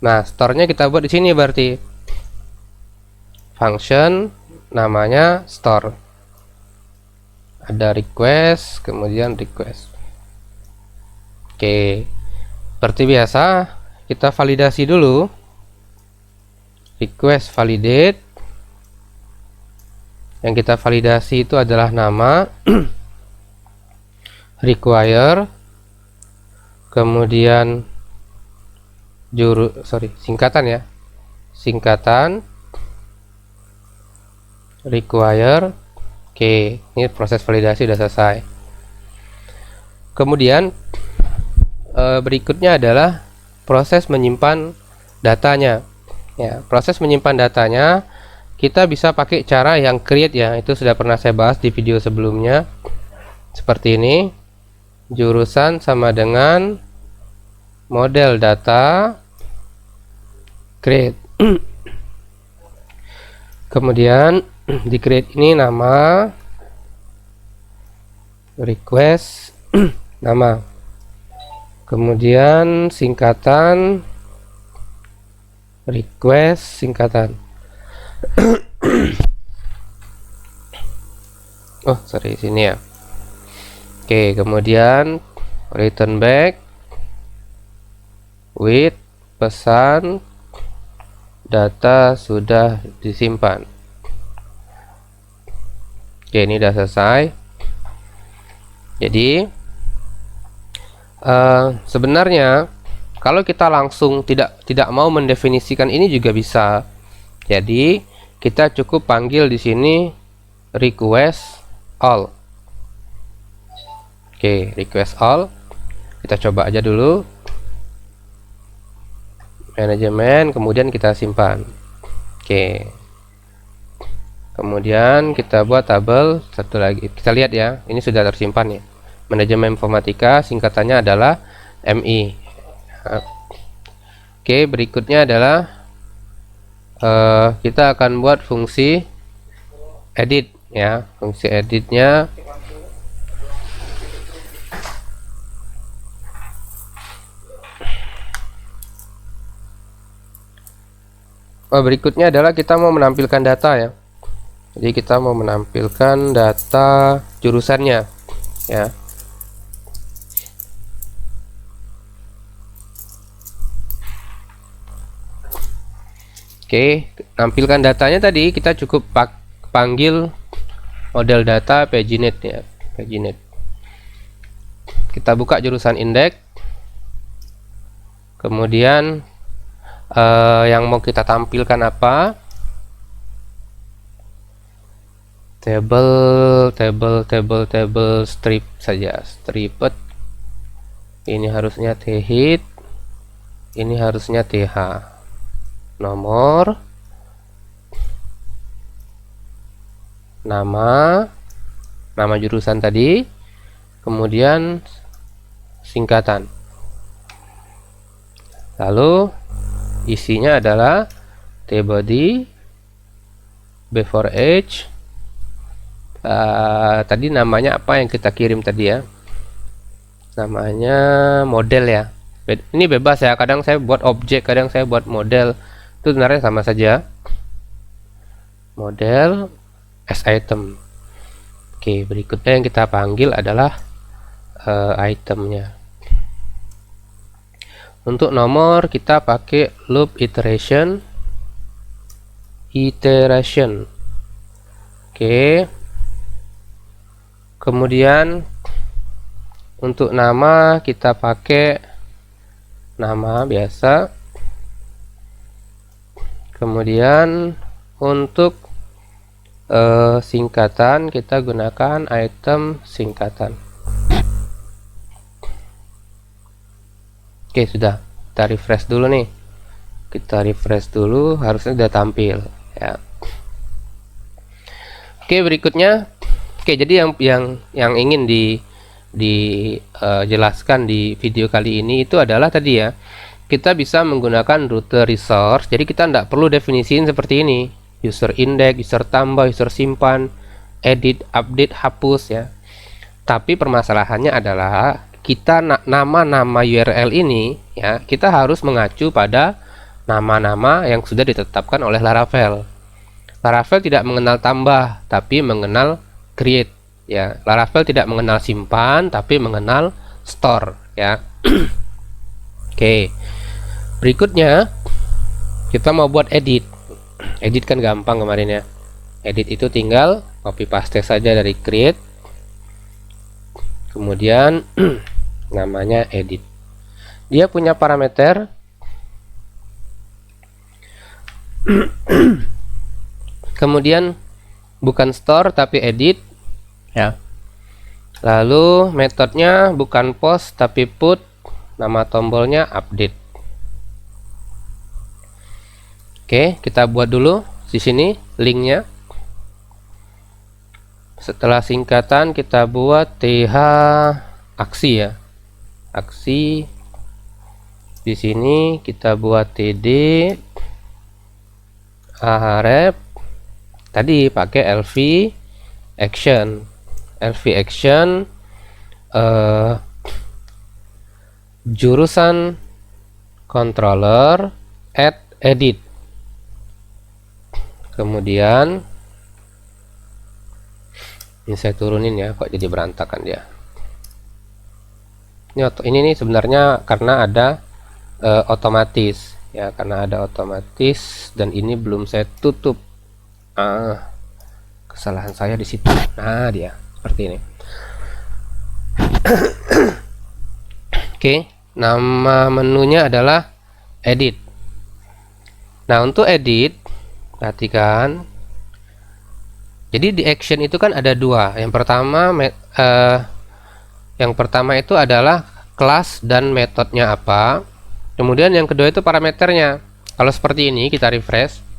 Nah, store-nya kita buat di sini berarti. Function namanya store. Ada request, kemudian request. Oke. Seperti biasa, kita validasi dulu. Request validate. Yang kita validasi itu adalah nama, require, kemudian singkatan ya. Singkatan require. Oke, ini proses validasi sudah selesai. Kemudian berikutnya adalah proses menyimpan datanya. Ya, proses menyimpan datanya kita bisa pakai cara yang create ya. Itu sudah pernah saya bahas di video sebelumnya. Seperti ini. Jurusan sama dengan model data create. Kemudian di create ini nama, request nama, kemudian singkatan request singkatan. Oh sorry, sini ya. Oke, kemudian return back with pesan data sudah disimpan. Oke, ini udah selesai. Jadi sebenarnya kalau kita langsung tidak mau mendefinisikan ini juga bisa. Jadi kita cukup panggil di sini request all. Oke, request all. Kita coba aja dulu. Manajemen, kemudian kita simpan. Oke. Kemudian kita buat tabel satu lagi. Kita lihat ya, ini sudah tersimpan ya. Manajemen informatika, singkatannya adalah MI. Oke, berikutnya adalah kita akan buat fungsi edit ya. Fungsi editnya berikutnya adalah kita mau menampilkan data ya. Jadi kita mau menampilkan data jurusannya ya. Oke, tampilkan datanya tadi kita cukup panggil model data paginet ya, paginet. Kita buka jurusan indeks. Kemudian yang mau kita tampilkan apa? Table strip saja, stripped. Ini harusnya thit, ini harusnya th. Nomor, nama jurusan tadi, kemudian singkatan. Lalu isinya adalah tbody, before age. Tadi namanya apa yang kita kirim tadi ya? Namanya model ya. Ini bebas ya. Kadang saya buat objek, kadang saya buat model. Itu sebenarnya sama saja. Model as item. Oke, berikutnya yang kita panggil adalah itemnya. Untuk nomor kita pakai loop iteration. Oke. Kemudian untuk nama kita pakai nama biasa. Kemudian untuk singkatan kita gunakan item singkatan. Oke, sudah. Kita refresh dulu nih. Kita refresh dulu, harusnya sudah tampil ya. Oke, berikutnya. Oke, jadi yang ingin dijelaskan di video kali ini itu adalah tadi ya, kita bisa menggunakan rute resource. Jadi kita tidak perlu definisiin seperti ini, user index, user tambah, user simpan, edit, update, hapus ya. Tapi permasalahannya adalah kita nama-nama URL ini ya, kita harus mengacu pada nama-nama yang sudah ditetapkan oleh Laravel. Laravel tidak mengenal tambah, tapi mengenal create. Ya, Laravel tidak mengenal simpan, tapi mengenal store. Ya, oke. Berikutnya kita mau buat edit. Edit kan gampang kemarin ya. Edit itu tinggal copy paste saja dari create, kemudian namanya edit. Dia punya parameter kemudian bukan store tapi edit ya. Lalu metodenya bukan post tapi put, nama tombolnya update. Oke, kita buat dulu di sini linknya. Setelah singkatan kita buat th aksi ya. Aksi. Di sini kita buat td ahref. Tadi pakai lv action. LV action jurusan controller add edit. Kemudian ini saya turunin ya, kok jadi berantakan dia. Ini nih sebenarnya karena ada otomatis ya, karena ada otomatis dan ini belum saya tutup. Kesalahan saya di situ. Nah, dia seperti ini. Oke, nama menunya adalah edit. Nah, untuk edit perhatikan. Jadi di action itu kan ada dua. Yang pertama itu adalah kelas dan metodenya apa. Kemudian yang kedua itu parameternya. Kalau seperti ini kita refresh.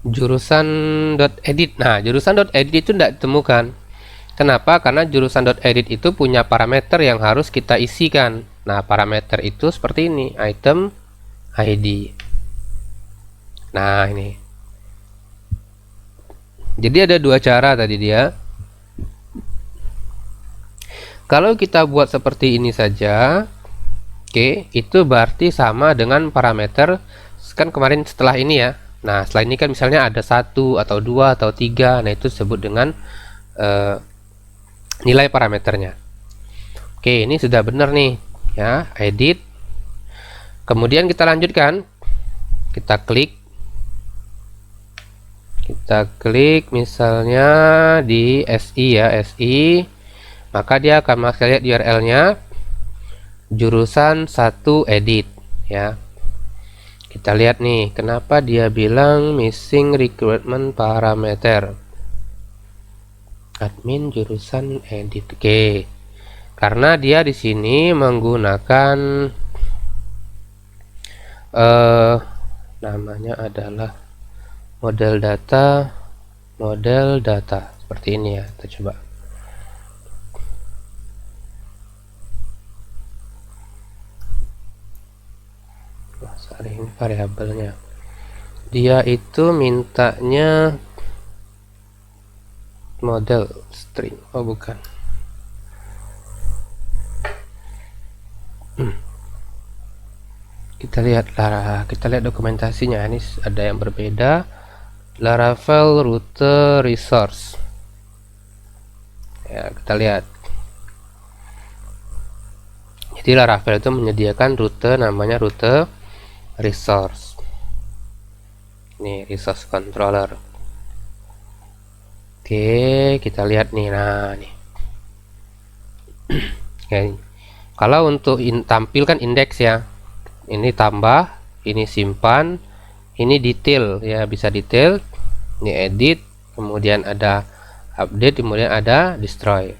Jurusan.edit. Nah, jurusan.edit itu tidak ditemukan. Kenapa? Karena jurusan.edit itu punya parameter yang harus kita isikan. Nah, parameter itu seperti ini, item ID. Nah, ini. Jadi ada dua cara tadi dia. Kalau kita buat seperti ini saja, oke, itu berarti sama dengan parameter kan kemarin setelah ini ya. Nah, setelah ini kan misalnya ada 1 atau 2 atau 3. Nah, itu disebut dengan nilai parameternya. Oke, ini sudah benar nih ya, edit. Kemudian kita lanjutkan. Kita klik misalnya di SI ya, SI. Maka dia akan masuk lihat URL-nya jurusan 1 edit ya. Kita lihat nih, kenapa dia bilang missing requirement parameter. Admin jurusan edit. Oke. Karena dia di sini menggunakan namanya adalah model data seperti ini ya. Kita coba. Ini variabelnya dia itu mintanya model string. Oh bukan, kita lihat dokumentasinya. Ini ada yang berbeda. Laravel rute resource ya, kita lihat. Jadi Laravel itu menyediakan rute namanya rute resource. Ini resource controller. Oke, kita lihat nih. Nah, nih. Oke. Kalau untuk tampilkan indeks ya. Ini tambah, ini simpan, ini detail ya, bisa detail. Ini edit, kemudian ada update, kemudian ada destroy.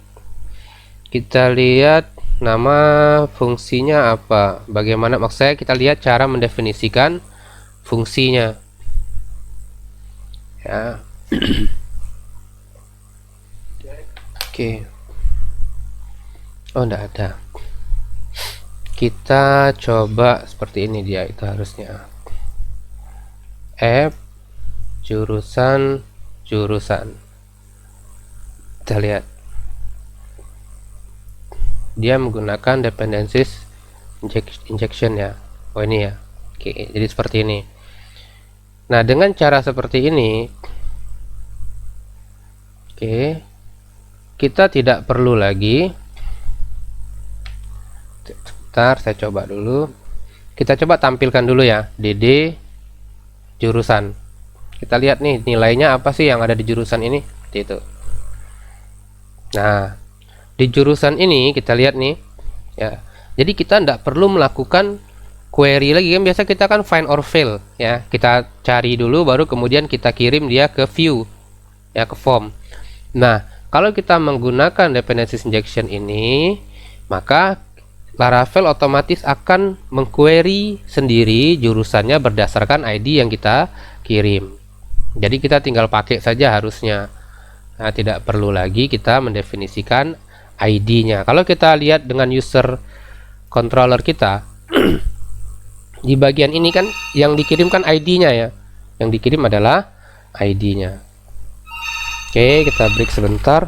Kita lihat nama fungsinya apa, bagaimana, maksudnya kita lihat cara mendefinisikan fungsinya ya. Oke. Oh, enggak ada. Kita coba seperti ini, dia itu harusnya app jurusan. Kita lihat dia menggunakan dependencies injection ya. Oh ini ya. Oke, jadi seperti ini. Nah, dengan cara seperti ini, oke, kita tidak perlu lagi. Sebentar, saya coba dulu. Kita coba tampilkan dulu ya, DD jurusan. Kita lihat nih nilainya apa sih yang ada di jurusan ini, seperti itu. Nah, di jurusan ini kita lihat nih, ya. Jadi kita tidak perlu melakukan query lagi, kan biasa kita kan find or fail ya, kita cari dulu baru kemudian kita kirim dia ke view ya, ke form. Nah, kalau kita menggunakan dependency injection ini, maka Laravel otomatis akan mengquery sendiri jurusannya berdasarkan ID yang kita kirim. Jadi kita tinggal pakai saja harusnya. Nah, tidak perlu lagi kita mendefinisikan ID-nya. Kalau kita lihat dengan user controller kita di bagian ini kan yang dikirimkan ID-nya ya. Yang dikirim adalah ID-nya. Oke, kita break sebentar.